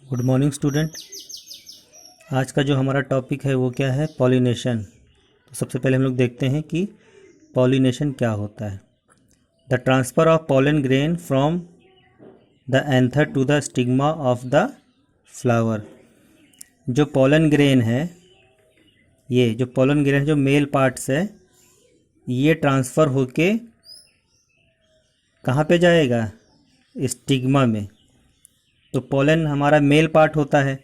Good morning student. आज का जो हमारा टॉपिक है वो क्या है? पॉलिनेशन। तो सबसे पहले हम लोग देखते हैं कि पॉलिनेशन क्या होता है। The transfer of pollen grain from the anther to the stigma of the flower. जो पॉलन ग्रेन है, ये जो पॉलन ग्रेन जो मेल पार्ट्स है, ये ट्रांसफ़र होके कहाँ पे जाएगा? स्टिग्मा में। तो पोलन हमारा मेल पार्ट होता है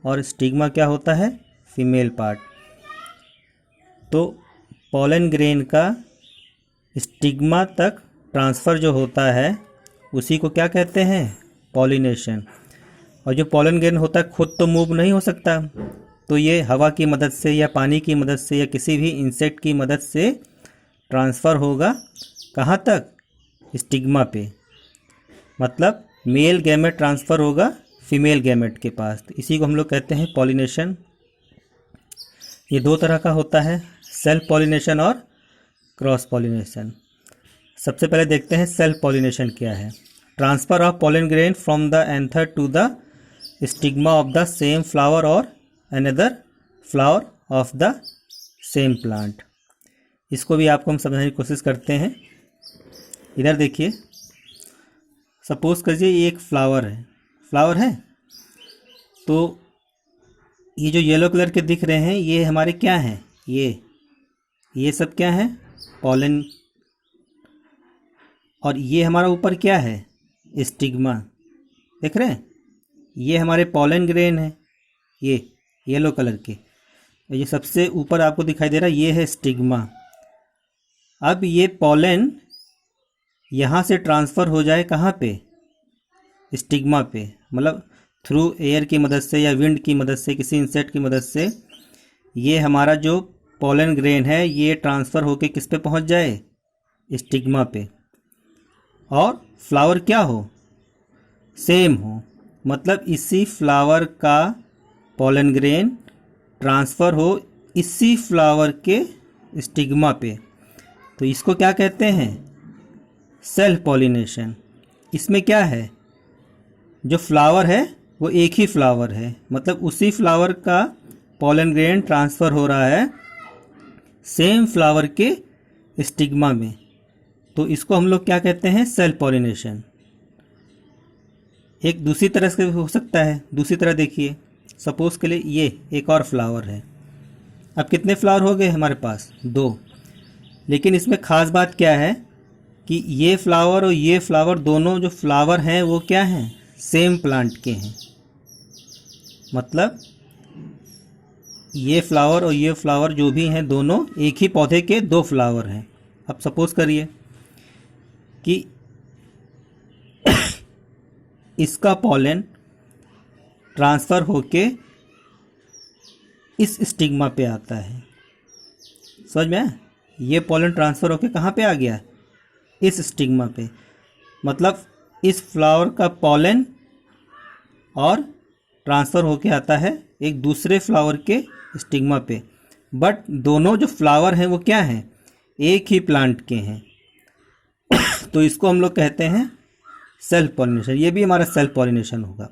और स्टिग्मा क्या होता है? Female part. तो पोलन ग्रेन का स्टिग्मा तक ट्रांसफ़र जो होता है उसी को क्या कहते हैं? पॉलिनेशन। और जो पोलन ग्रेन होता है खुद तो मूव नहीं हो सकता, तो ये हवा की मदद से या पानी की मदद से या किसी भी इंसेक्ट की मदद से ट्रांसफ़र होगा। कहाँ तक? स्टिग्मा पे। मतलब मेल गैमेट ट्रांसफ़र होगा फीमेल गैमेट के पास। तो इसी को हम लोग कहते हैं पॉलिनेशन। ये दो तरह का होता है, सेल्फ पॉलिनेशन और क्रॉस पॉलिनेशन। सबसे पहले देखते हैं सेल्फ पॉलिनेशन क्या है। Transfer of pollen grain from the anther to the stigma of the same flower और another flower of the same plant. इसको भी आपको हम समझाने की कोशिश करते हैं। इधर देखिए, सपोज़ करिए ये एक फ्लावर है। तो ये जो येलो कलर के दिख रहे हैं ये हमारे क्या हैं? ये सब क्या है? पॉलन। और ये हमारा ऊपर क्या है? स्टिग्मा। देख रहे हैं? ये हमारे पॉलन ग्रेन है, ये येलो कलर के। ये सबसे ऊपर आपको दिखाई दे रहा है, ये है स्टिग्मा। अब ये पॉलन यहाँ से ट्रांसफ़र हो जाए कहाँ पे? स्टिग्मा पे। मतलब थ्रू एयर की मदद से या विंड की मदद से, किसी इंसेक्ट की मदद से ये हमारा जो पॉलन ग्रेन है ये ट्रांसफ़र होके किस पे पहुँच जाए? स्टिग्मा पे। और फ्लावर क्या हो? सेम हो। मतलब इसी फ्लावर का पॉलन ग्रेन ट्रांसफ़र हो इसी फ्लावर के स्टिग्मा पे। तो इसको क्या कहते हैं? Self pollination. इसमें क्या है? जो फ्लावर है वो एक ही फ्लावर है, मतलब उसी फ्लावर का पॉलन ग्रेन ट्रांसफ़र हो रहा है सेम फ्लावर के स्टिग्मा में। तो इसको हम लोग क्या कहते हैं? Self pollination. एक दूसरी तरह से हो सकता है। दूसरी तरह देखिए, सपोज़ के लिए ये एक और फ्लावर है। अब कितने फ्लावर हो गए हमारे पास? 2। लेकिन इसमें ख़ास बात क्या है कि ये फ्लावर और ये फ्लावर दोनों जो फ्लावर हैं वो क्या हैं? सेम प्लांट के हैं। मतलब ये फ्लावर और ये फ्लावर जो भी हैं दोनों एक ही पौधे के 2 फ्लावर हैं। अब सपोज़ करिए कि इसका पॉलन ट्रांसफ़र होके इस स्टिग्मा पे आता है। समझ में आया? ये पॉलन ट्रांसफ़र होके कहाँ पे आ गया? इस स्टिग्मा पे। मतलब इस फ्लावर का पॉलन और ट्रांसफ़र होके आता है एक दूसरे फ्लावर के स्टिग्मा पे। बट दोनों जो फ्लावर हैं वो क्या हैं? एक ही प्लांट के हैं। तो इसको हम लोग कहते हैं सेल्फ पॉलिनेशन। ये भी हमारा सेल्फ पॉलिनेशन होगा।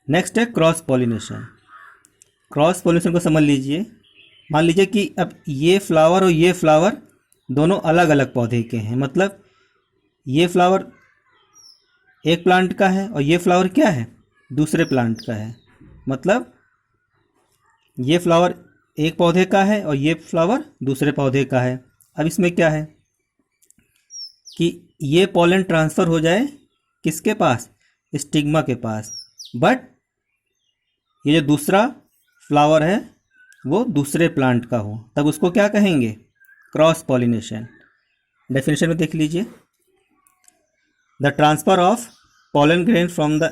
नेक्स्ट है क्रॉस पॉलिनेशन। क्रॉस पॉलिनेशन को समझ लीजिए। मान लीजिए कि अब ये फ्लावर और ये फ्लावर दोनों अलग अलग पौधे के हैं। मतलब ये फ्लावर एक प्लांट का है और ये फ्लावर क्या है? दूसरे प्लांट का है। मतलब ये फ्लावर एक पौधे का है और ये फ्लावर दूसरे पौधे का है। अब इसमें क्या है कि ये पॉलन ट्रांसफ़र हो जाए किसके पास? स्टिग्मा के पास। बट ये जो दूसरा फ्लावर है वो दूसरे प्लांट का हो, तब उसको क्या कहेंगे? Cross pollination. डेफिनेशन में देख लीजिए। The transfer of pollen grain from the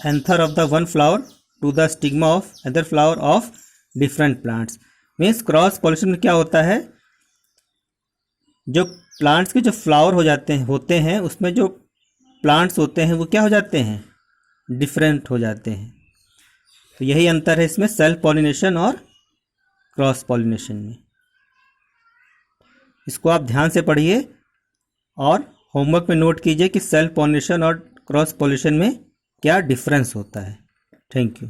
anther of the one flower to the stigma of other flower of different plants. Means cross pollination में क्या होता है? जो प्लांट्स के जो फ्लावर होते हैं उसमें जो प्लांट्स होते हैं वो क्या हो जाते हैं? डिफरेंट हो जाते हैं। तो यही अंतर है इसमें सेल्फ पॉलिनेशन और क्रॉस पॉलिनेशन में। इसको आप ध्यान से पढ़िए और होमवर्क में नोट कीजिए कि सेल्फ पॉलिनेशन और क्रॉस पॉलिनेशन में क्या डिफरेंस होता है। Thank you.